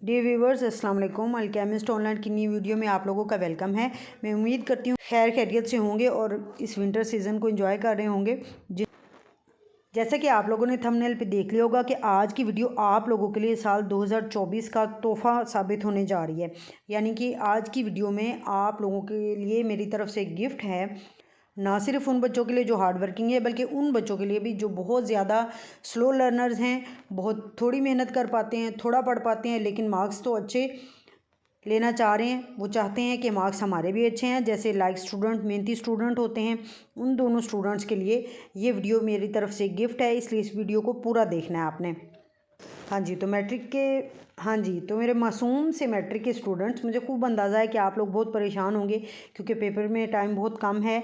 Dear viewers अस्सलाम वालेकुम। Alchemist online की नई वीडियो में आप लोगों का वेलकम है। मैं उम्मीद करती हूँ खैर खैरियत से होंगे और इस विंटर सीज़न को एंजॉय कर रहे होंगे। जैसा कि आप लोगों ने थंबनेल पे देख लिया होगा कि आज की वीडियो आप लोगों के लिए साल 2024 का तोहफ़ा साबित होने जा रही है। यानी कि आज की वीडियो में आप लोगों के लिए मेरी तरफ से एक गिफ्ट है, ना सिर्फ उन बच्चों के लिए जो हार्ड वर्किंग है बल्कि उन बच्चों के लिए भी जो बहुत ज़्यादा स्लो लर्नर्स हैं, बहुत थोड़ी मेहनत कर पाते हैं, थोड़ा पढ़ पाते हैं लेकिन मार्क्स तो अच्छे लेना चाह रहे हैं। वो चाहते हैं कि मार्क्स हमारे भी अच्छे हैं, जैसे लाइक स्टूडेंट मेहनती स्टूडेंट होते हैं, उन दोनों स्टूडेंट्स के लिए ये वीडियो मेरी तरफ से गिफ्ट है। इसलिए इस वीडियो को पूरा देखना है आपने। हाँ जी, तो मेरे मासूम से मैट्रिक के स्टूडेंट्स, मुझे खूब अंदाज़ा है कि आप लोग बहुत परेशान होंगे क्योंकि पेपर में टाइम बहुत कम है,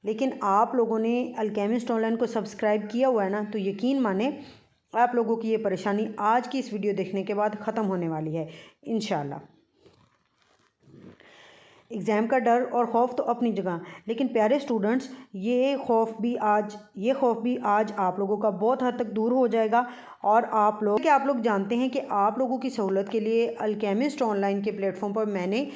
लेकिन आप लोगों ने अल्केमिस्ट ऑनलाइन को सब्सक्राइब किया हुआ है ना, तो यकीन माने आप लोगों की ये परेशानी आज की इस वीडियो देखने के बाद ख़त्म होने वाली है इंशाल्लाह। एग्ज़ाम का डर और ख़ौफ तो अपनी जगह, लेकिन प्यारे स्टूडेंट्स ये ख़ौफ भी आज आप लोगों का बहुत हद तक दूर हो जाएगा। और आप लोग जानते हैं कि आप लोगों की सहूलत के लिए अल्केमिस्ट ऑनलाइन के प्लेटफॉर्म पर मैंने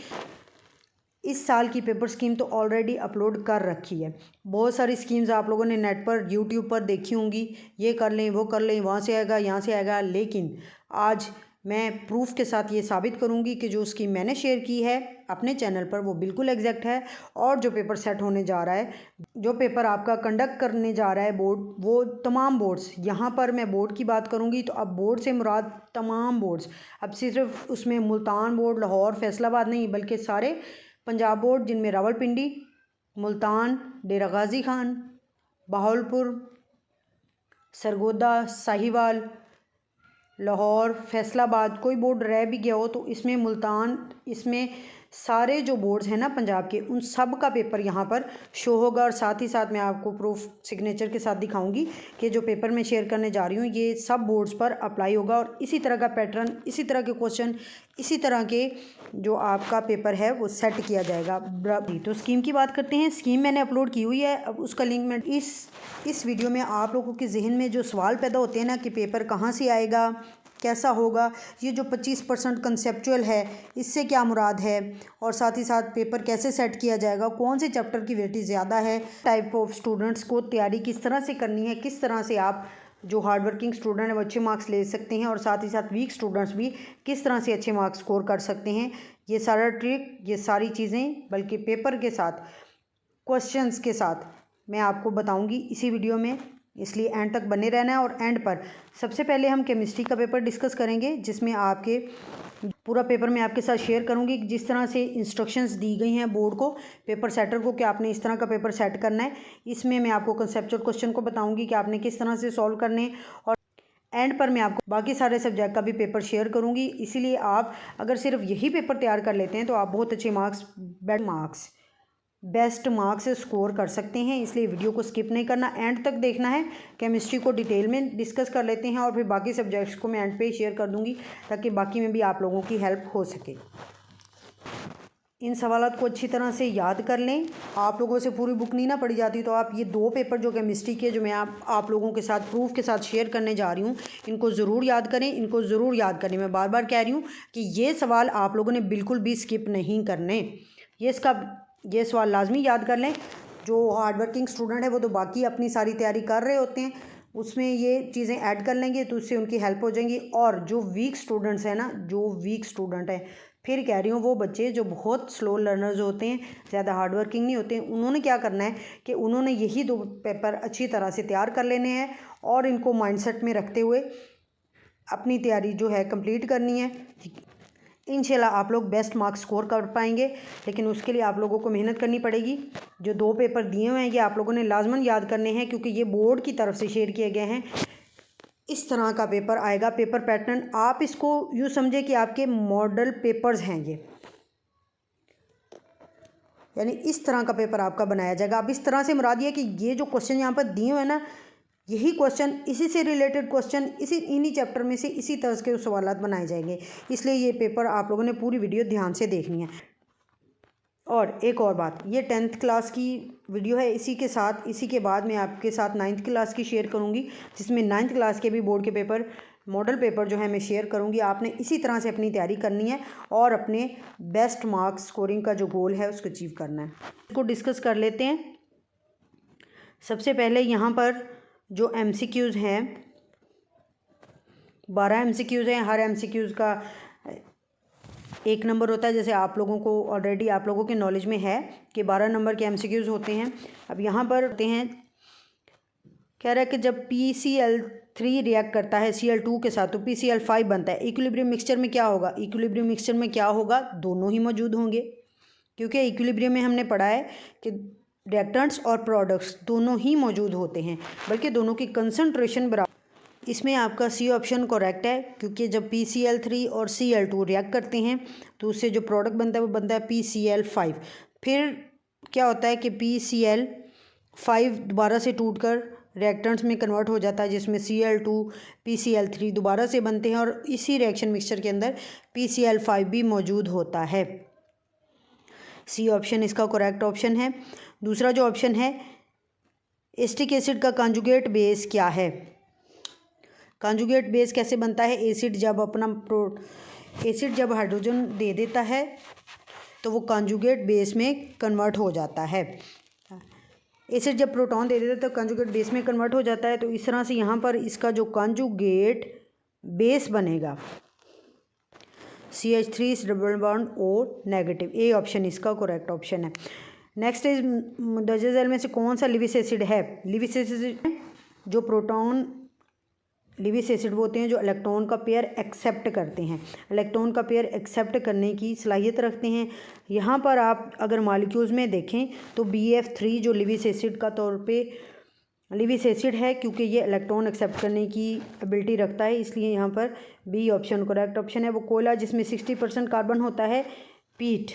इस साल की पेपर स्कीम तो ऑलरेडी अपलोड कर रखी है। बहुत सारी स्कीम्स आप लोगों ने नेट पर यूट्यूब पर देखी होंगी, ये कर लें वो कर लें, वहाँ से आएगा यहाँ से आएगा, लेकिन आज मैं प्रूफ के साथ ये साबित करूँगी कि जो स्कीम मैंने शेयर की है अपने चैनल पर वो बिल्कुल एग्जैक्ट है। और जो पेपर सेट होने जा रहा है, जो पेपर आपका कंडक्ट करने जा रहा है बोर्ड, वो तमाम बोर्ड्स, यहाँ पर मैं बोर्ड की बात करूँगी तो अब बोर्ड से मुराद तमाम बोर्ड्स, अब सिर्फ उसमें मुल्तान बोर्ड, लाहौर, फैसलाबाद नहीं बल्कि सारे पंजाब बोर्ड, जिनमें रावलपिंडी, मुल्तान, डेरा गाजी खान, बहावलपुर, सरगोदा, साहिवाल, लाहौर, फैसलाबाद, कोई बोर्ड रह भी गया हो तो इसमें मुल्तान, इसमें सारे जो बोर्ड्स हैं ना पंजाब के, उन सब का पेपर यहाँ पर शो होगा। और साथ ही साथ मैं आपको प्रूफ सिग्नेचर के साथ दिखाऊंगी कि जो पेपर मैं शेयर करने जा रही हूँ ये सब बोर्ड्स पर अप्लाई होगा और इसी तरह का पैटर्न, इसी तरह के क्वेश्चन, इसी तरह के जो आपका पेपर है वो सेट किया जाएगा। तो स्कीम की बात करते हैं। स्कीम मैंने अपलोड की हुई है, अब उसका लिंक मैं इस वीडियो में आप लोगों के जहन में जो सवाल पैदा होते हैं ना कि पेपर कहाँ से आएगा, कैसा होगा, ये जो 25% कंसेप्चुअल है इससे क्या मुराद है, और साथ ही साथ पेपर कैसे सेट किया जाएगा, कौन से चैप्टर की वेटेज ज़्यादा है, टाइप ऑफ स्टूडेंट्स को तैयारी किस तरह से करनी है, किस तरह से आप जो हार्ड वर्किंग स्टूडेंट है वो अच्छे मार्क्स ले सकते हैं और साथ ही साथ वीक स्टूडेंट्स भी किस तरह से अच्छे मार्क्स स्कोर कर सकते हैं। ये सारा ट्रिक, ये सारी चीज़ें बल्कि पेपर के साथ, क्वेश्चंस के साथ मैं आपको बताऊंगी इसी वीडियो में, इसलिए एंड तक बने रहना है। और एंड पर सबसे पहले हम केमिस्ट्री का पेपर डिस्कस करेंगे, जिसमें आपके पूरा पेपर मैं आपके साथ शेयर करूंगी जिस तरह से इंस्ट्रक्शंस दी गई हैं बोर्ड को, पेपर सेटर को, कि आपने इस तरह का पेपर सेट करना है। इसमें मैं आपको कंसेप्चुअल क्वेश्चन को बताऊंगी कि आपने किस तरह से सॉल्व करने, और एंड पर मैं आपको बाकी सारे सब्जेक्ट का भी पेपर शेयर करूंगी। इसीलिए आप अगर सिर्फ यही पेपर तैयार कर लेते हैं तो आप बहुत अच्छे बेस्ट मार्क्स स्कोर कर सकते हैं। इसलिए वीडियो को स्किप नहीं करना, एंड तक देखना है। केमिस्ट्री को डिटेल में डिस्कस कर लेते हैं और फिर बाकी सब्जेक्ट्स को मैं एंड पे शेयर कर दूंगी ताकि बाकी में भी आप लोगों की हेल्प हो सके। इन सवालात को अच्छी तरह से याद कर लें। आप लोगों से पूरी बुक नहीं ना पढ़ी जाती, तो आप ये 2 पेपर जो केमिस्ट्री के, जो मैं आप लोगों के साथ प्रूफ के साथ शेयर करने जा रही हूँ, इनको ज़रूर याद करें, इनको ज़रूर याद करें। मैं बार बार कह रही हूँ कि ये सवाल आप लोगों ने बिल्कुल भी स्किप नहीं करने। ये सवाल लाजमी याद कर लें। जो हार्ड वर्किंग स्टूडेंट है वो तो बाकी अपनी सारी तैयारी कर रहे होते हैं, उसमें ये चीज़ें ऐड कर लेंगे तो उससे उनकी हेल्प हो जाएंगी। और जो वीक स्टूडेंट्स हैं ना, जो वीक स्टूडेंट हैं, फिर कह रही हूँ वो बच्चे जो बहुत स्लो लर्नर्स होते हैं, ज़्यादा हार्ड वर्किंग नहीं होते हैं, उन्होंने क्या करना है कि उन्होंने यही 2 पेपर अच्छी तरह से तैयार कर लेने हैं और इनको माइंडसेट में रखते हुए अपनी तैयारी जो है कंप्लीट करनी है। इंशाल्लाह आप लोग बेस्ट मार्क्स स्कोर कर पाएंगे, लेकिन उसके लिए आप लोगों को मेहनत करनी पड़ेगी। जो 2 पेपर दिए हुए हैं ये आप लोगों ने लाजमन याद करने हैं क्योंकि ये बोर्ड की तरफ से शेयर किए गए हैं। इस तरह का पेपर आएगा, पेपर पैटर्न आप इसको यूँ समझे कि आपके मॉडल पेपर्स हैं ये, यानी इस तरह का पेपर आपका बनाया जाएगा। अब इस तरह से मुराद ये है कि ये जो क्वेश्चन यहाँ पर दिए हुए हैं ना, यही क्वेश्चन, इसी से रिलेटेड क्वेश्चन, इन्हीं चैप्टर में से इसी तरह के सवालात बनाए जाएंगे। इसलिए ये पेपर आप लोगों ने पूरी वीडियो ध्यान से देखनी है। और एक और बात, ये 10th क्लास की वीडियो है। इसी के बाद मैं आपके साथ 9th क्लास की शेयर करूँगी, जिसमें 9th क्लास के भी बोर्ड के पेपर मॉडल पेपर जो है मैं शेयर करूंगी। आपने इसी तरह से अपनी तैयारी करनी है और अपने बेस्ट मार्क्स स्कोरिंग का जो गोल है उसको अचीव करना है। इसको डिस्कस कर लेते हैं। सबसे पहले यहाँ पर जो MCQs हैं 12 MCQs हैं। हर MCQs का 1 नंबर होता है। जैसे आप लोगों को ऑलरेडी आप लोगों के नॉलेज में है कि 12 नंबर के MCQs होते हैं। अब यहाँ पर होते हैं, कह रहा है कि जब PCl3 रिएक्ट करता है Cl2 के साथ तो PCl5 बनता है। इक्विलिब्रियम मिक्सचर में क्या होगा? इक्विलिब्रियम मिक्सचर में क्या होगा? दोनों ही मौजूद होंगे, क्योंकि इक्विलिब्रियम में हमने पढ़ा है कि रिएक्टेंट्स और प्रोडक्ट्स दोनों ही मौजूद होते हैं, बल्कि दोनों की कंसंट्रेशन बराबर। इसमें आपका सी ऑप्शन करेक्ट है, क्योंकि जब PCl3 और Cl2 रिएक्ट करते हैं तो उससे जो प्रोडक्ट बनता है वो बनता है PCl5। फिर क्या होता है कि PCl5 दोबारा से टूटकर रिएक्टेंट्स में कन्वर्ट हो जाता है, जिसमें Cl2 PCl3 दोबारा से बनते हैं और इसी रिएक्शन मिक्सचर के अंदर PCl5 भी मौजूद होता है। सी ऑप्शन इसका करेक्ट ऑप्शन है। दूसरा जो ऑप्शन है, एसिटिक एसिड का कॉन्जुगेट बेस क्या है? कॉन्जुगेट बेस कैसे बनता है? एसिड जब हाइड्रोजन दे देता है तो वो कॉन्जुगेट बेस में कन्वर्ट हो जाता है। एसिड जब प्रोटॉन दे देता है तो कॉन्जुगेट बेस में कन्वर्ट हो जाता है। तो इस तरह से यहाँ पर इसका जो कॉन्जुगेट बेस बनेगा CH3 double bond O negative. A option इसका करेक्ट ऑप्शन है। नेक्स्ट इज दर्ज झैल में से कौन सा लिविस एसिड है? लिविस एसिड जो प्रोटॉन लिविस एसिड होते हैं जो इलेक्ट्रॉन का पेयर एक्सेप्ट करते हैं, इलेक्ट्रॉन का पेयर एक्सेप्ट करने की सलाहियत रखते हैं। यहाँ पर आप अगर मॉलिक्यूल्स में देखें तो BF3 जो लिविस एसिड का तौर पे लिविस एसिड है, क्योंकि ये इलेक्ट्रॉन एक्सेप्ट करने की एबिलिटी रखता है, इसलिए यहाँ पर बी ऑप्शन करेक्ट ऑप्शन है। वो कोयला जिसमें 60% कार्बन होता है, पीट।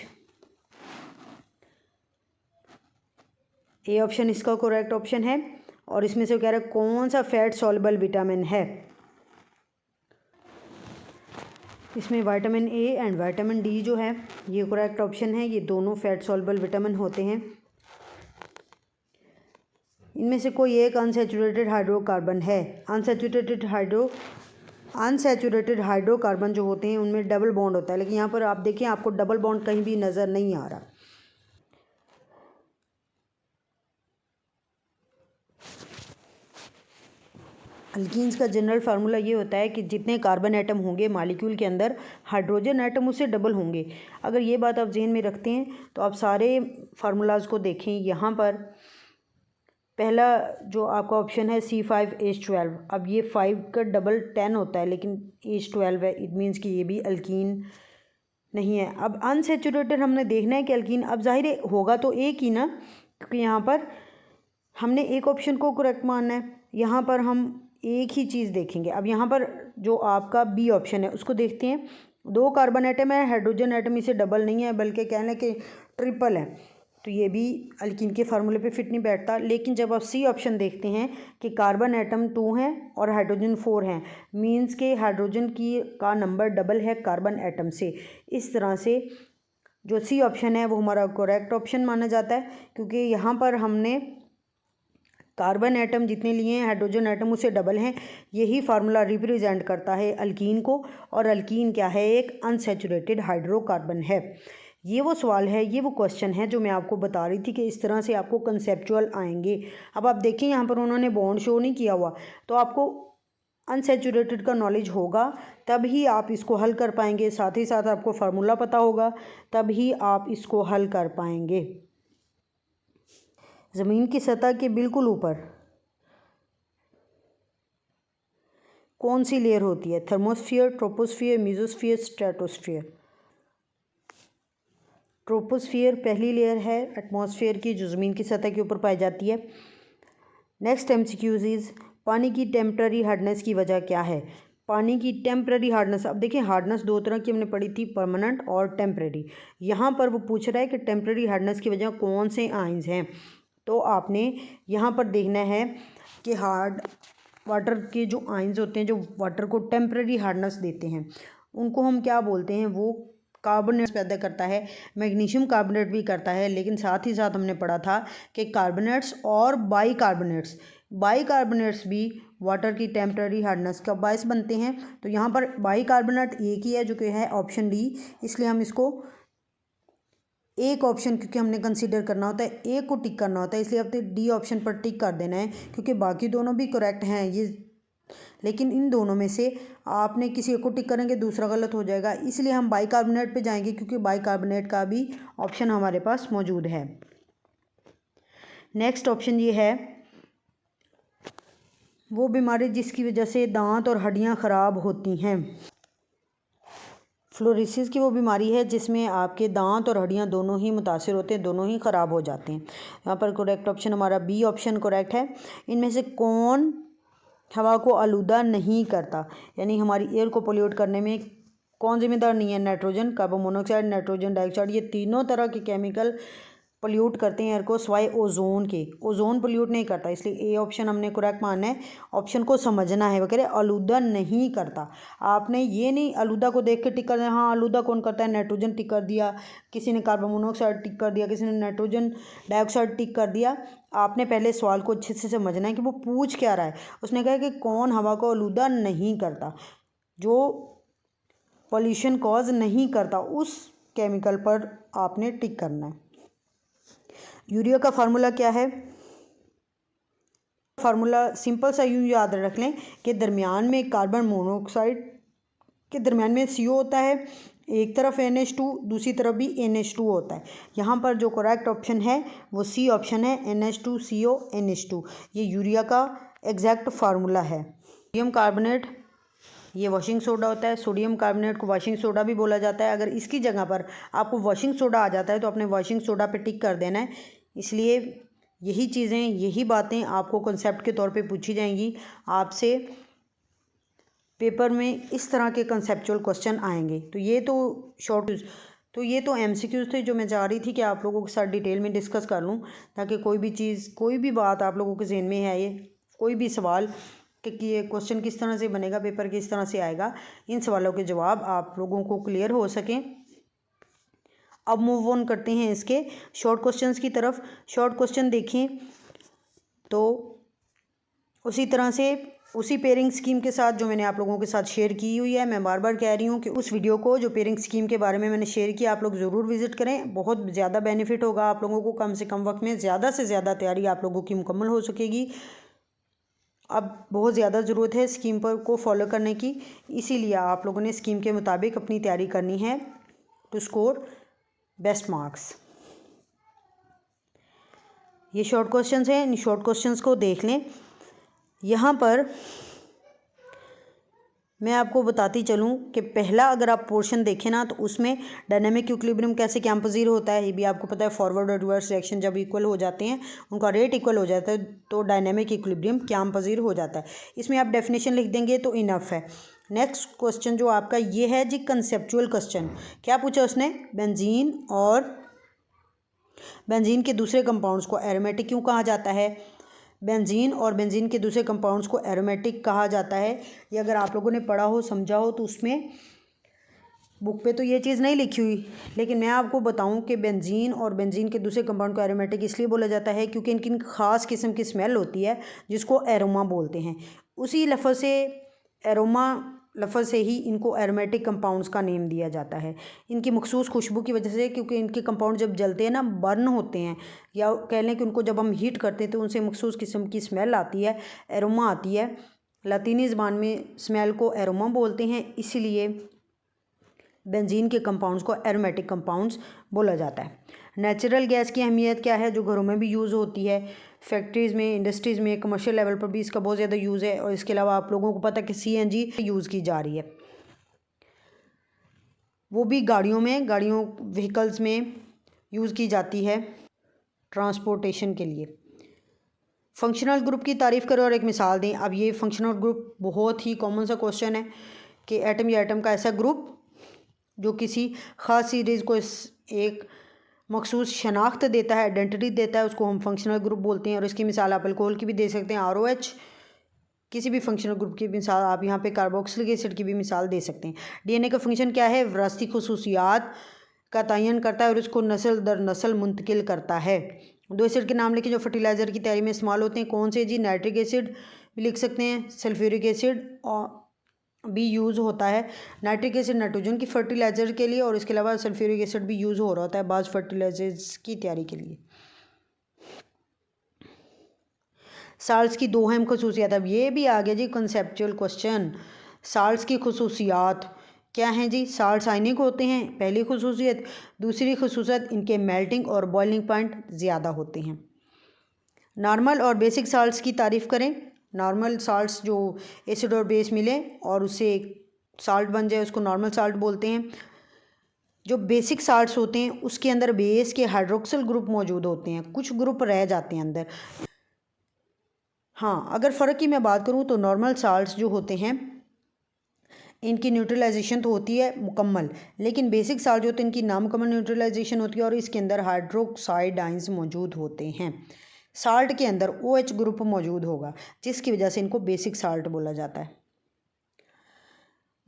ए ऑप्शन इसका करेक्ट ऑप्शन है। और इसमें से कह रहा है कौन सा फैट सॉल्युबल विटामिन है? इसमें vitamin A and vitamin D जो है ये करेक्ट ऑप्शन है। ये दोनों फैट सॉल्युबल विटामिन होते हैं। इनमें से कोई एक अनसैचुरेटेड हाइड्रोकार्बन है। अनसैचुरेटेड हाइड्रोकार्बन जो होते हैं उनमें डबल बॉन्ड होता है, लेकिन यहाँ पर आप देखें आपको डबल बॉन्ड कहीं भी नज़र नहीं आ रहा। अल्कीन्स का जनरल फार्मूला ये होता है कि जितने कार्बन एटम होंगे मॉलिक्यूल के अंदर, हाइड्रोजन एटम उससे डबल होंगे। अगर ये बात आप जहन में रखते हैं तो आप सारे फार्मूलाज को देखें। यहाँ पर पहला जो आपका ऑप्शन है C5H12। अब ये 5 का डबल 10 होता है, लेकिन H12 है, इट मीन्स कि ये भी अल्कीन नहीं है। अब अनसेचुरेटेड हमने देखना है कि अल्कीन, अब जाहिर होगा तो एक ही ना, क्योंकि यहाँ पर हमने एक ऑप्शन को करेक्ट मानना है। यहाँ पर हम एक ही चीज़ देखेंगे। अब यहाँ पर जो आपका बी ऑप्शन है उसको देखते हैं। 2 कार्बन एटम है, हाइड्रोजन एटम इसे डबल नहीं है बल्कि कह लें कि ट्रिपल है, तो ये भी अल्कीन के फार्मूले पे फिट नहीं बैठता। लेकिन जब आप सी ऑप्शन देखते हैं कि कार्बन एटम 2 हैं और हाइड्रोजन 4 हैं, मीन्स के हाइड्रोजन का नंबर डबल है कार्बन एटम से। इस तरह से जो सी ऑप्शन है वो हमारा करेक्ट ऑप्शन माना जाता है, क्योंकि यहाँ पर हमने कार्बन एटम जितने लिए हैं हाइड्रोजन एटम उससे डबल हैं। यही फार्मूला रिप्रेजेंट करता है अल्कीन को, और अल्कीन क्या है? एक अनसैचुरेटेड हाइड्रोकार्बन है। ये वो सवाल है, ये वो क्वेश्चन है जो मैं आपको बता रही थी कि इस तरह से आपको कंसेप्चुअल आएंगे। अब आप देखें यहाँ पर उन्होंने बॉन्ड शो नहीं किया हुआ, तो आपको अनसैचुरेटेड का नॉलेज होगा तब ही आप इसको हल कर पाएंगे। साथ ही साथ आपको फार्मूला पता होगा तब ही आप इसको हल कर पाएंगे। ज़मीन की सतह के बिल्कुल ऊपर कौन सी लेयर होती है? Thermosphere, troposphere, mesosphere, stratosphere. Troposphere पहली लेयर है एटमॉस्फेयर की जो ज़मीन की सतह के ऊपर पाई जाती है। नेक्स्ट MCQs इज़ पानी की टेम्पररी हार्डनेस की वजह क्या है? पानी की टेम्पररी हार्डनेस, अब देखिए हार्डनेस 2 तरह की हमने पढ़ी थी, परमानेंट और टेम्पररी। यहाँ पर वो पूछ रहा है कि टेम्पररी हार्डनेस की वजह कौन से आइंस हैं। तो आपने यहाँ पर देखना है कि हार्ड वाटर के जो आइंस होते हैं जो वाटर को टेम्पररी हार्डनेस देते हैं उनको हम क्या बोलते हैं? वो कार्बोनेट्स पैदा करता है, मैग्नीशियम कार्बोनेट भी करता है। लेकिन साथ ही साथ हमने पढ़ा था कि कार्बोनेट्स और बाइकार्बोनेट्स बाइकार्बोनेट्स भी वाटर की टेम्पररी हार्डनेस का बायस बनते हैं। तो यहाँ पर बाइकार्बोनेट एक ही है जो कि है ऑप्शन डी, इसलिए हम इसको एक ऑप्शन, क्योंकि हमने कंसीडर करना होता है, एक को टिक करना होता है, इसलिए आपने डी ऑप्शन पर टिक कर देना है, क्योंकि बाकी दोनों भी करेक्ट हैं ये, लेकिन इन दोनों में से आपने किसी एक को टिक करेंगे दूसरा गलत हो जाएगा, इसलिए हम बाइकार्बोनेट पे जाएंगे, क्योंकि बाइकार्बोनेट का भी ऑप्शन हमारे पास मौजूद है। नेक्स्ट ऑप्शन ये है, वो बीमारी जिसकी वजह से दांत और हड्डियां ख़राब होती हैं। फ्लोरोसिस की वो बीमारी है जिसमें आपके दांत और हड्डियां दोनों ही मुतासिर होते हैं, दोनों ही ख़राब हो जाते हैं। यहाँ पर करेक्ट ऑप्शन हमारा बी ऑप्शन करेक्ट है। इनमें से कौन हवा को आलूदा नहीं करता, यानी हमारी एयर को पोल्यूट करने में कौन जिम्मेदार नहीं है? Nitrogen, carbon monoxide, nitrogen dioxide, ये तीनों तरह के केमिकल पोल्यूट करते हैं एयर को, सिवाय ओजोन के। ओजोन पोल्यूट नहीं करता, इसलिए ए ऑप्शन हमने करेक्ट मानना है। ऑप्शन को समझना है, वो कह रहे आलूदा नहीं करता। आपने ये नहीं आलूदा को देख के टिक कर दिया, हाँ आलूदा कौन करता है, नाइट्रोजन टिक कर दिया, किसी ने कार्बन मोनोऑक्साइड टिक कर दिया, किसी ने नाइट्रोजन डाइऑक्साइड टिक कर दिया। आपने पहले सवाल को अच्छे से समझना है कि वो पूछ क्या रहा है। उसने कहा कि कौन हवा को आलूदा नहीं करता, जो पॉल्यूशन कॉज नहीं करता, उस केमिकल पर आपने टिक करना है। यूरिया का फार्मूला क्या है? फार्मूला सिंपल सा यूँ याद रख लें कि दरमियान में कार्बन मोनोऑक्साइड के दरमियान में CO होता है, एक तरफ NH2, दूसरी तरफ भी NH2 होता है। यहाँ पर जो करेक्ट ऑप्शन है वो सी ऑप्शन है, NH2CO NH2। ये यूरिया का एग्जैक्ट फार्मूला है। सोडियम कार्बोनेट ये वॉशिंग सोडा होता है, सोडियम कार्बोनेट को वॉशिंग सोडा भी बोला जाता है। अगर इसकी जगह पर आपको वॉशिंग सोडा आ जाता है तो आपने वॉशिंग सोडा पे टिक कर देना है। इसलिए यही चीज़ें, यही बातें आपको कॉन्सेप्ट के तौर पे पूछी जाएंगी। आपसे पेपर में इस तरह के कंसेप्चुअल क्वेश्चन आएंगे। तो ये तो MCQs थे जो मैं चाह रही थी कि आप लोगों के साथ डिटेल में डिस्कस कर लूँ, ताकि कोई भी चीज़, कोई भी बात आप लोगों के ज़हन में है, ये कोई भी सवाल कि ये क्वेश्चन किस तरह से बनेगा, पेपर किस तरह से आएगा, इन सवालों के जवाब आप लोगों को क्लियर हो सकें। अब मूव ऑन करते हैं इसके शॉर्ट क्वेश्चंस की तरफ। शॉर्ट क्वेश्चन देखें तो उसी तरह से उसी पेयरिंग स्कीम के साथ जो मैंने आप लोगों के साथ शेयर की हुई है, मैं बार बार कह रही हूँ कि उस वीडियो को जो पेयरिंग स्कीम के बारे में मैंने शेयर किया, आप लोग ज़रूर विजिट करें। बहुत ज़्यादा बेनिफिट होगा आप लोगों को, कम से कम वक्त में ज़्यादा से ज़्यादा तैयारी आप लोगों की मुकम्मल हो सकेगी। अब बहुत ज़्यादा ज़रूरत है स्कीम पर को फॉलो करने की, इसीलिए आप लोगों ने स्कीम के मुताबिक अपनी तैयारी करनी है टू स्कोर बेस्ट मार्क्स। ये शॉर्ट क्वेश्चंस हैं, इन शॉर्ट क्वेश्चंस को देख लें। यहाँ पर मैं आपको बताती चलूँ कि पहला अगर आप पोर्शन देखें ना, तो उसमें डायनेमिक इक्विलिब्रियम कैसे कैंपोजीर होता है ये भी आपको पता है। फॉरवर्ड और रिवर्स रिएक्शन जब इक्वल हो जाते हैं, उनका रेट इक्वल हो जाता है, तो डायनेमिक इक्विलिब्रियम कैंपोजीर हो जाता है। इसमें आप डेफिनेशन लिख देंगे तो इनफ है। नेक्स्ट क्वेश्चन जो आपका ये है जी, कंसेप्चुअल क्वेश्चन। क्या पूछा उसने? बेंजीन के दूसरे कंपाउंड्स को एरोमेटिक क्यों कहा जाता है? बेंजीन और बेंजीन के दूसरे कंपाउंड्स को एरोमेटिक कहा जाता है। ये अगर आप लोगों ने पढ़ा हो, समझा हो, तो उसमें बुक पे तो ये चीज़ नहीं लिखी हुई, लेकिन मैं आपको बताऊं कि बेंजीन और बेंजीन के दूसरे कंपाउंड को एरोमेटिक इसलिए बोला जाता है क्योंकि इनकी ख़ास किस्म की स्मेल होती है जिसको एरोमा बोलते हैं। उसी लफ्ज़ से, एरोमा लफ्ज़ से ही इनको एरोमेटिक कंपाउंड्स का नेम दिया जाता है। इनकी मखसूस खुशबू की वजह से, क्योंकि इनके कंपाउंड जब जलते हैं ना, बर्न होते हैं, या कह लें कि उनको जब हम हीट करते हैं तो उनसे मखसूस किस्म की स्मेल आती है, एरोमा आती है। लातीनी ज़बान में स्मेल को एरोमा बोलते हैं, इसीलिए बेंजीन के कंपाउंड्स को एरोमेटिक कंपाउंड्स बोला जाता है। नेचुरल गैस की अहमियत क्या है, जो घरों में भी यूज़ होती है, फैक्ट्रीज़ में, इंडस्ट्रीज़ में, कमर्शियल लेवल पर भी इसका बहुत ज़्यादा यूज़ है। और इसके अलावा आप लोगों को पता है कि CNG यूज़ की जा रही है, वो भी गाड़ियों व्हीकल्स में यूज़ की जाती है ट्रांसपोर्टेशन के लिए। फंक्शनल ग्रुप की तारीफ़ करो और एक मिसाल दें। अब ये फंक्शनल ग्रुप बहुत ही कॉमन सा क्वेश्चन है कि एटम या एटम का ऐसा ग्रुप जो किसी ख़ास सीरीज़ को एक मखसूस शनाख्त देता है, आइडेंटिटी देता है, उसको हम फंक्शनल ग्रुप बोलते हैं। और इसकी मिसाल आप अल्कोहल की भी दे सकते हैं, ROH। किसी भी फंक्शनल ग्रुप की मिसाल आप यहाँ पे कार्बोक्सिलिक एसिड की भी मिसाल दे सकते हैं। DNA का फंक्शन क्या है? विरासती खुसूसियात का तयन करता है और उसको नस्ल दर नस्ल मुंतकिल करता है। दो एसिड के नाम लिखें जो फर्टिलाइज़र की तैयारी में इस्तेमाल होते हैं। कौन से जी? नाइट्रिक एसिड भी लिख सकते हैं, सल्फ्यूरिक एसिड और भी यूज़ होता है। नाइट्रिक एसिड नाइट्रोजन की फर्टिलाइज़र के लिए और इसके अलावा सल्फ्यूरिक एसिड भी यूज़ हो रहा होता है बाज़ फर्टिलाइजर्स की तैयारी के लिए। साल्ट्स की दो अहम खसूसियात, अब ये भी आ गया जी कंसेप्चुअल क्वेश्चन। साल्ट्स की खसूसियात क्या हैं जी? साल्ट्स आयनिक होते हैं, पहली खसूसियत। दूसरी खसूसियत, इनके मेल्टिंग और बॉइलिंग पॉइंट ज़्यादा होते हैं। नॉर्मल और बेसिक साल्ट्स की तारीफ़ करें। नॉर्मल साल्ट्स जो एसिड और बेस मिले और उससे साल्ट बन जाए उसको नॉर्मल साल्ट बोलते हैं। जो बेसिक साल्ट्स होते हैं उसके अंदर बेस के हाइड्रोक्सिल ग्रुप मौजूद होते हैं, कुछ ग्रुप रह जाते हैं अंदर। हाँ, अगर फ़र्क की मैं बात करूँ तो नॉर्मल साल्ट्स जो होते हैं इनकी न्यूट्रलाइजेशन तो होती है मुकम्मल, लेकिन बेसिक साल्ट जो होते हैं इनकी नामुकम्मल न्यूट्रलाइजेशन होती है और इसके अंदर हाइड्रोक्साइड आयंस मौजूद होते हैं। साल्ट के अंदर OH ग्रुप मौजूद होगा जिसकी वजह से इनको बेसिक साल्ट बोला जाता है।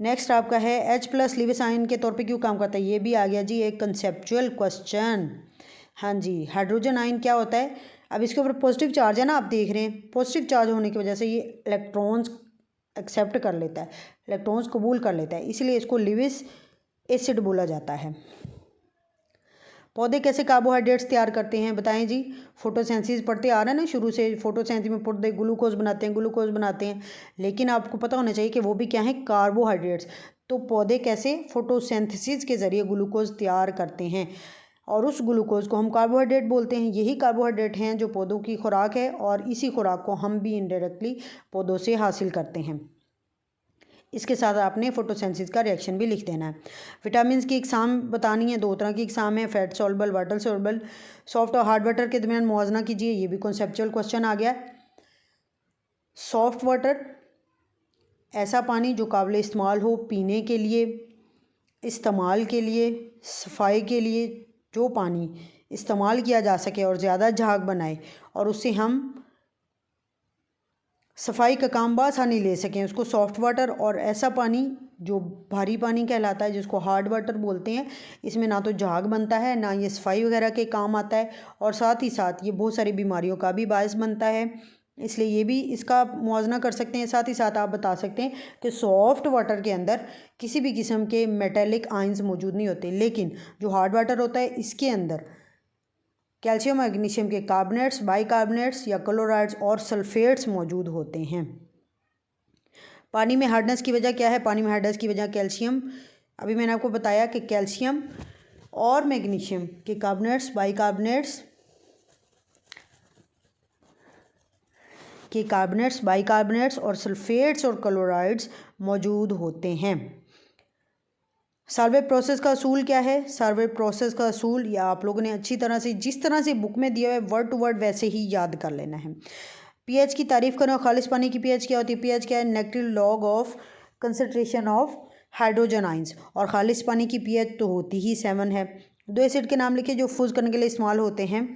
नेक्स्ट आपका है H+ लिविस आयन के तौर पे क्यों काम करता है? ये भी आ गया जी एक कंसेप्चुअल क्वेश्चन। हाँ जी, हाइड्रोजन आयन क्या होता है? अब इसके ऊपर पॉजिटिव चार्ज है ना, आप देख रहे हैं पॉजिटिव चार्ज होने की वजह से ये इलेक्ट्रॉन्स एक्सेप्ट कर लेता है, इलेक्ट्रॉन्स कबूल कर लेता है, इसलिए इसको लिविस एसिड बोला जाता है। पौधे कैसे कार्बोहाइड्रेट्स तैयार करते हैं बताएं जी? फोटोसिंथेसिस पढ़ते आ रहे हैं ना शुरू से, फोटोसिंथेसिस में पौधे ग्लूकोज बनाते हैं, लेकिन आपको पता होना चाहिए कि वो भी क्या है? कार्बोहाइड्रेट्स। तो पौधे कैसे फोटोसिंथेसिस के ज़रिए ग्लूकोज तैयार करते हैं और उस ग्लूकोज को हम कार्बोहाइड्रेट बोलते हैं। यही कार्बोहाइड्रेट हैं जो पौधों की खुराक है और इसी खुराक को हम भी इनडायरेक्टली पौधों से हासिल करते हैं। इसके साथ आपने फोटोसिंथेसिस का रिएक्शन भी लिख देना है। विटामिन की इकसाम बतानी है, दो तरह की इकसाम है, fat soluble, water soluble. Soft और हार्ड वाटर के दरमियान मुआवजा कीजिए, ये भी कॉन्सेप्चुअल क्वेश्चन आ गया। सॉफ्ट वाटर ऐसा पानी जो काबिल इस्तेमाल हो, पीने के लिए, इस्तेमाल के लिए, सफाई के लिए, जो पानी इस्तेमाल किया जा सके और ज़्यादा झाग बनाए और उससे हम सफाई का काम बआसानी ले सकें, उसको सॉफ्ट वाटर। और ऐसा पानी जो भारी पानी कहलाता है जिसको हार्ड वाटर बोलते हैं, इसमें ना तो झाग बनता है ना ये सफाई वगैरह के काम आता है और साथ ही साथ ये बहुत सारी बीमारियों का भी बायस बनता है, इसलिए ये भी इसका मुआवजा कर सकते हैं। साथ ही साथ आप बता सकते हैं कि सॉफ्ट वाटर के अंदर किसी भी किस्म के मेटेलिक आयंस मौजूद नहीं होते, लेकिन जो हार्ड वाटर होता है इसके अंदर कैल्शियम मैग्नीशियम के कार्बोनेट्स, बाइकार्बोनेट्स या क्लोराइड्स और सल्फेट्स मौजूद होते हैं। पानी में हार्डनेस की वजह क्या है? पानी में हार्डनेस की वजह कैल्शियम, अभी मैंने आपको बताया कि कैल्शियम और मैग्नीशियम के कार्बोनेट्स, बाइकार्बोनेट्स और सल्फेट्स और क्लोराइड्स मौजूद होते हैं। साल्वेट प्रोसेस का असूल क्या है? साल्वेट प्रोसेस का असूल या आप लोगों ने अच्छी तरह से जिस तरह से बुक में दिया हुआ है वर्ड टू वर्ड वैसे ही याद कर लेना है। पीएच की तारीफ करें। खालिश पानी की पीएच क्या होती है? पीएच क्या है? Negative log of concentration of hydrogen ions. और खालिश पानी की पीएच तो होती ही 7 है। दो एसिड के नाम लिखे जो फूज करने के लिए इस्तेमाल होते हैं।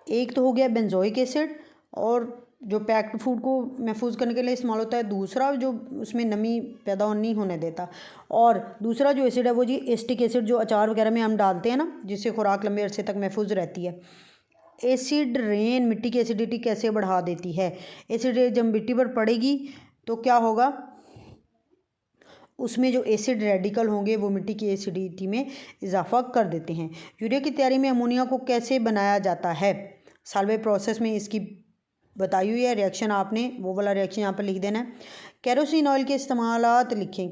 एक तो हो गया बेंजोइक एसिड और जो पैक्ड फूड को महफूज करने के लिए इस्तेमाल होता है, दूसरा जो उसमें नमी पैदा नहीं होने देता, और दूसरा जो एसिड है वो जी एसिटिक एसिड जो अचार वगैरह में हम डालते हैं ना, जिससे खुराक लंबे अरसे तक महफूज रहती है। एसिड रेन मिट्टी की एसिडिटी कैसे बढ़ा देती है? एसिड रेन जब मिट्टी पर पड़ेगी तो क्या होगा? उसमें जो एसिड रेडिकल होंगे वो मिट्टी की एसिडिटी में इजाफा कर देते हैं। यूरिया की तैयारी में अमोनिया को कैसे बनाया जाता है? साल्वे प्रोसेस में इसकी बताई हुई है। रिएक्शन आपने वो वाला रिएक्शन यहाँ पर लिख देना है। केरोसिन ऑयल के इस्तेमालात लिखें।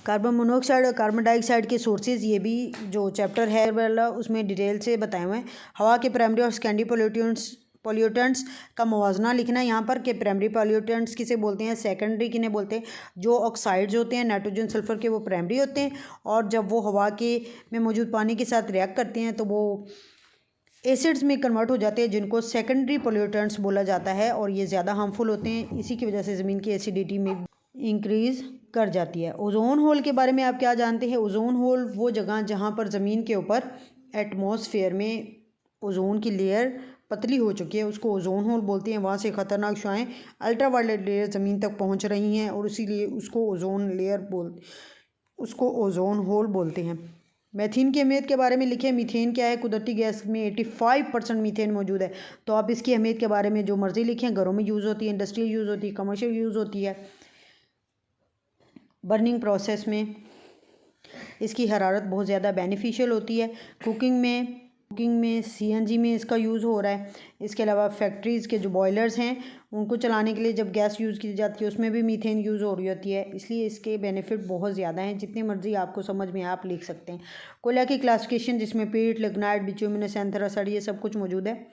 कार्बन मोनोऑक्साइड और कार्बन डाइऑक्साइड के सोर्सेज, ये भी जो चैप्टर है वाला उसमें डिटेल से बताए हुए हैं। हवा के प्राइमरी और सेकेंडरी पॉल्यूटेंट्स का मुवाजना लिखना है यहाँ पर कि प्राइमरी पॉल्यूटेंट्स किसे बोलते हैं, सेकेंडरी किन्हें बोलते हैं। जो ऑक्साइड्स होते हैं नाइट्रोजन सल्फर के वो प्राइमरी होते हैं और जब वो हवा के में मौजूद पानी के साथ रिएक्ट करते हैं तो वो एसिड्स में कन्वर्ट हो जाते हैं जिनको सेकेंडरी पॉल्यूटेंट्स बोला जाता है और ये ज़्यादा हार्मफुल होते हैं। इसी की वजह से ज़मीन की एसिडिटी में इंक्रीज़ कर जाती है। ओजोन होल के बारे में आप क्या जानते हैं? ओजोन होल वो जगह जहाँ पर ज़मीन के ऊपर एटमॉस्फेयर में ओजोन की लेयर पतली हो चुकी है, उसको ओजोन होल बोलते हैं। वहाँ से ख़तरनाक शुआएँ अल्ट्रावायलेट लेयर ज़मीन तक पहुँच रही हैं और इसीलिए उसको ओजोन होल बोलते हैं। मीथेन की अहमियत के बारे में लिखे। मीथेन क्या है? कुदरती गैस में 85% मीथेन मौजूद है। तो आप इसकी अहमियत के बारे में जो मर्ज़ी लिखें। घरों में यूज़ होती है, इंडस्ट्रियल यूज़ होती है, कमर्शियल यूज़ होती है। बर्निंग प्रोसेस में इसकी हरारत बहुत ज़्यादा बेनिफिशियल होती है। कुकिंग में सीएनजी में इसका यूज़ हो रहा है। इसके अलावा फैक्ट्रीज़ के जो बॉयलर्स हैं उनको चलाने के लिए जब गैस यूज़ की जाती है उसमें भी मीथेन यूज़ हो रही होती है। इसलिए इसके बेनिफिट बहुत ज़्यादा हैं, जितने मर्जी आपको समझ में आप लिख सकते हैं। कोयला की क्लासिफिकेशन जिसमें पीट, लिग्नाइट, बिटुमिनस, एंथ्रासाइड ये सब कुछ मौजूद है।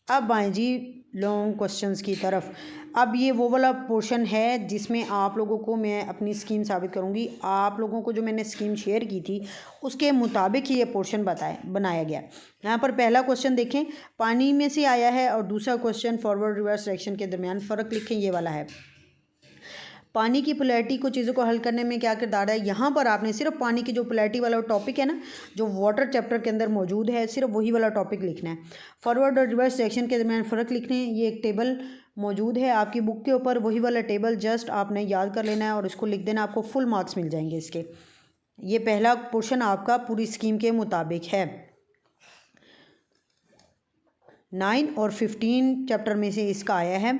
अब आएँ जी लॉन्ग क्वेश्चंस की तरफ। अब ये वो वाला पोर्शन है जिसमें आप लोगों को मैं अपनी स्कीम साबित करूँगी। आप लोगों को जो मैंने स्कीम शेयर की थी उसके मुताबिक ही ये पोर्शन बनाया गया। यहाँ पर पहला क्वेश्चन देखें, पानी में से आया है, और दूसरा क्वेश्चन फॉरवर्ड रिवर्स डायरेक्शन के दरमियान फ़र्क लिखें, ये वाला है। पानी की पोलैरिटी को चीज़ों को हल करने में क्या किरदार है? यहाँ पर आपने सिर्फ पानी की जो पोलैरिटी वाला टॉपिक है ना, जो वाटर चैप्टर के अंदर मौजूद है, सिर्फ वही वाला टॉपिक लिखना है। फॉरवर्ड और रिवर्स डायरेक्शन के दरमियान फ़र्क लिखने, ये एक टेबल मौजूद है आपकी बुक के ऊपर, वही वाला टेबल जस्ट आपने याद कर लेना है और इसको लिख देना, आपको फुल मार्क्स मिल जाएंगे इसके। ये पहला पोर्शन आपका पूरी स्कीम के मुताबिक है। 9 और 15 चैप्टर में से इसका आया है।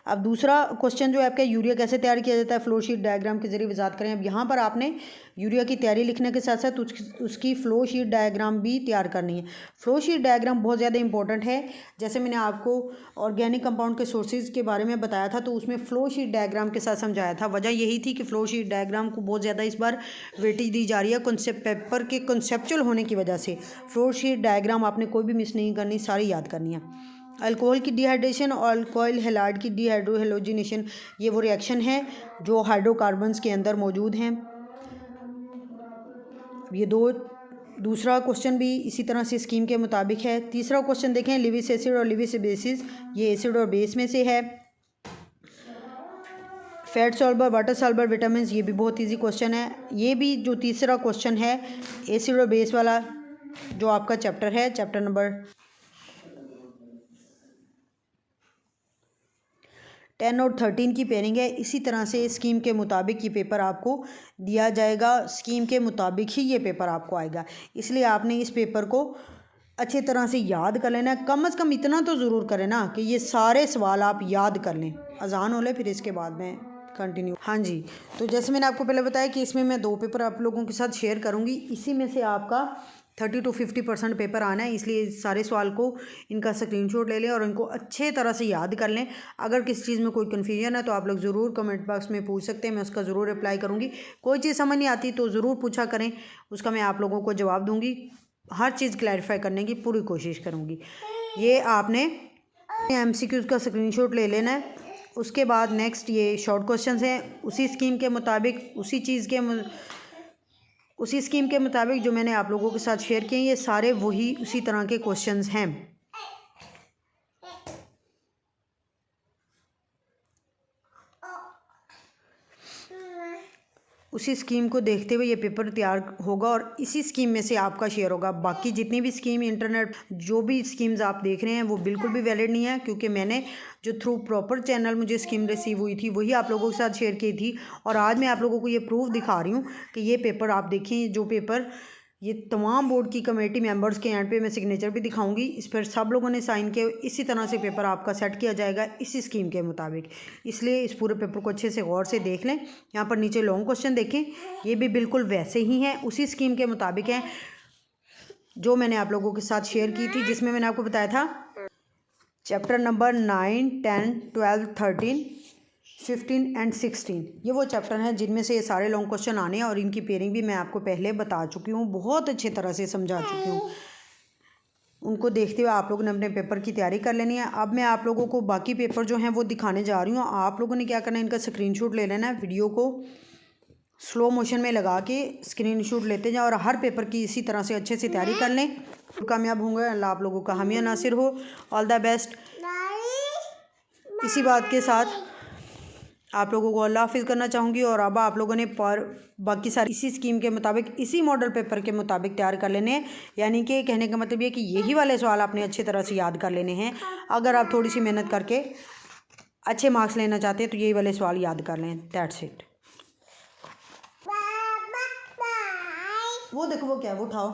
अब दूसरा क्वेश्चन जो है आपका, यूरिया कैसे तैयार किया जाता है? फ्लो शीट डायग्राम के जरिए वजाहत करें। अब यहाँ पर आपने यूरिया की तैयारी लिखने के साथ साथ उसकी फ्लो शीट डायग्राम भी तैयार करनी है। फ्लो शीट डायग्राम बहुत ज़्यादा इंपॉर्टेंट है। जैसे मैंने आपको ऑर्गेनिक कंपाउंड के सोर्सेज के बारे में बताया था, तो उसमें फ़्लो शीट डायग्राम के साथ समझाया था। वजह यही थी कि फ़्लो शीट डायग्राम को बहुत ज़्यादा इस बार वेटेज दी जा रही है पेपर के कंसेप्चुअल होने की वजह से। फ्लो शीट डायग्राम आपने कोई भी मिस नहीं करनी, सारी याद करनी है। अल्कोहल की डिहाइड्रेशन और अल्कोहल हैलाइड की डिहाइड्रोहेलोजिनेशन, ये वो रिएक्शन है जो हाइड्रोकार्बन्स के अंदर मौजूद हैं। ये दूसरा क्वेश्चन भी इसी तरह से स्कीम के मुताबिक है। तीसरा क्वेश्चन देखें, लिविस एसिड और लिविस बेसिस, ये एसिड और बेस में से है। Fat solver, water solver, vitamin, ये भी बहुत इजी क्वेश्चन है। ये भी जो तीसरा क्वेश्चन है एसिड और बेस वाला, जो आपका चैप्टर है, चैप्टर नंबर 10 और 13 की पेयरिंग है। इसी तरह से स्कीम के मुताबिक ये पेपर आपको दिया जाएगा, स्कीम के मुताबिक ही ये पेपर आपको आएगा। इसलिए आपने इस पेपर को अच्छी तरह से याद कर लेना है। कम से कम इतना तो ज़रूर करें ना कि ये सारे सवाल आप याद कर लें। अजान हो ले फिर इसके बाद में कंटिन्यू। हाँ जी, तो जैसे मैंने आपको पहले बताया कि इसमें मैं 2 पेपर आप लोगों के साथ शेयर करूँगी। इसी में से आपका 30 to 50% पेपर आना है। इसलिए सारे सवाल को इनका स्क्रीनशॉट ले लें और इनको अच्छे तरह से याद कर लें। अगर किसी चीज़ में कोई कन्फ्यूजन है तो आप लोग ज़रूर कमेंट बॉक्स में पूछ सकते हैं, मैं उसका ज़रूर रिप्लाई करूँगी। कोई चीज़ समझ नहीं आती तो ज़रूर पूछा करें, उसका मैं आप लोगों को जवाब दूँगी। हर चीज़ क्लैरिफाई करने की पूरी कोशिश करूँगी। ये आपने MCQs का स्क्रीनशॉट ले लेना है। उसके बाद नेक्स्ट ये शॉर्ट क्वेश्चंस हैं उसी स्कीम के मुताबिक, उसी स्कीम के मुताबिक जो मैंने आप लोगों के साथ शेयर किए, ये सारे वही उसी तरह के क्वेश्चंस हैं। उसी स्कीम को देखते हुए ये पेपर तैयार होगा और इसी स्कीम में से आपका शेयर होगा। बाकी जितनी भी स्कीम इंटरनेट जो भी स्कीम्स आप देख रहे हैं वो बिल्कुल भी वैलिड नहीं है, क्योंकि मैंने जो थ्रू प्रॉपर चैनल मुझे स्कीम रिसीव हुई थी वही आप लोगों के साथ शेयर की थी। और आज मैं आप लोगों को ये प्रूफ दिखा रही हूँ कि ये पेपर आप देखिए, जो पेपर ये तमाम बोर्ड की कमेटी मेंबर्स के एंड पे मैं सिग्नेचर भी दिखाऊंगी, इस पर सब लोगों ने साइन किए। इसी तरह से पेपर आपका सेट किया जाएगा इसी स्कीम के मुताबिक। इसलिए इस पूरे पेपर को अच्छे से गौर से देख लें। यहाँ पर नीचे लॉन्ग क्वेश्चन देखें, ये भी बिल्कुल वैसे ही हैं, उसी स्कीम के मुताबिक हैं जो मैंने आप लोगों के साथ शेयर की थी, जिसमें मैंने आपको बताया था चैप्टर नंबर 9, 10, 12, 13, 15 एंड 16 ये वो चैप्टर हैं जिनमें से ये सारे लॉन्ग क्वेश्चन आने हैं। और इनकी पेयरिंग भी मैं आपको पहले बता चुकी हूँ, बहुत अच्छे तरह से समझा चुकी हूँ। उनको देखते हुए आप लोगों ने अपने पेपर की तैयारी कर लेनी है। अब मैं आप लोगों को बाकी पेपर जो हैं वो दिखाने जा रही हूँ। आप लोगों ने क्या करना है, इनका स्क्रीनशॉट ले लेना है, वीडियो को स्लो मोशन में लगा के स्क्रीनशॉट लेते जाओ और हर पेपर की इसी तरह से अच्छे से तैयारी कर लें। कामयाब होंगे, अल्लाह आप लोगों का हामी नासिर हो। All the best. इसी बात के साथ आप लोगों को अल्लाह हाफिज़ करना चाहूँगी। और अब आप लोगों ने बाकी सारी इसी स्कीम के मुताबिक, इसी मॉडल पेपर के मुताबिक तैयार कर लेने हैं। यानी कि कहने का मतलब ये कि यही वाले सवाल आपने अच्छी तरह से याद कर लेने हैं। अगर आप थोड़ी सी मेहनत करके अच्छे मार्क्स लेना चाहते हैं तो यही वाले सवाल याद कर लें। That's it. वो देखो वो क्या है, वो उठाओ।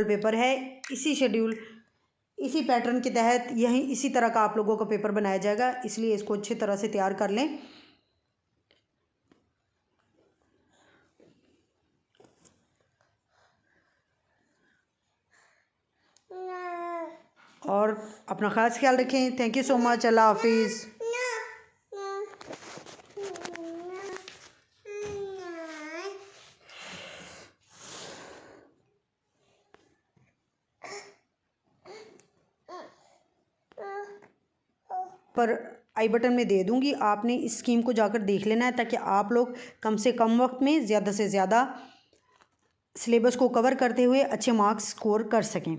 पेपर है। इसी शेड्यूल, इसी पैटर्न के तहत यही इसी तरह का आप लोगों का पेपर बनाया जाएगा, इसलिए इसको अच्छी तरह से तैयार कर लें। और अपना खास ख्याल रखें। Thank you so much. अल्लाह हाफिज़। पर आई बटन में दे दूंगी, आपने इस स्कीम को जाकर देख लेना है ताकि आप लोग कम से कम वक्त में ज़्यादा से ज़्यादा सिलेबस को कवर करते हुए अच्छे मार्क्स स्कोर कर सकें।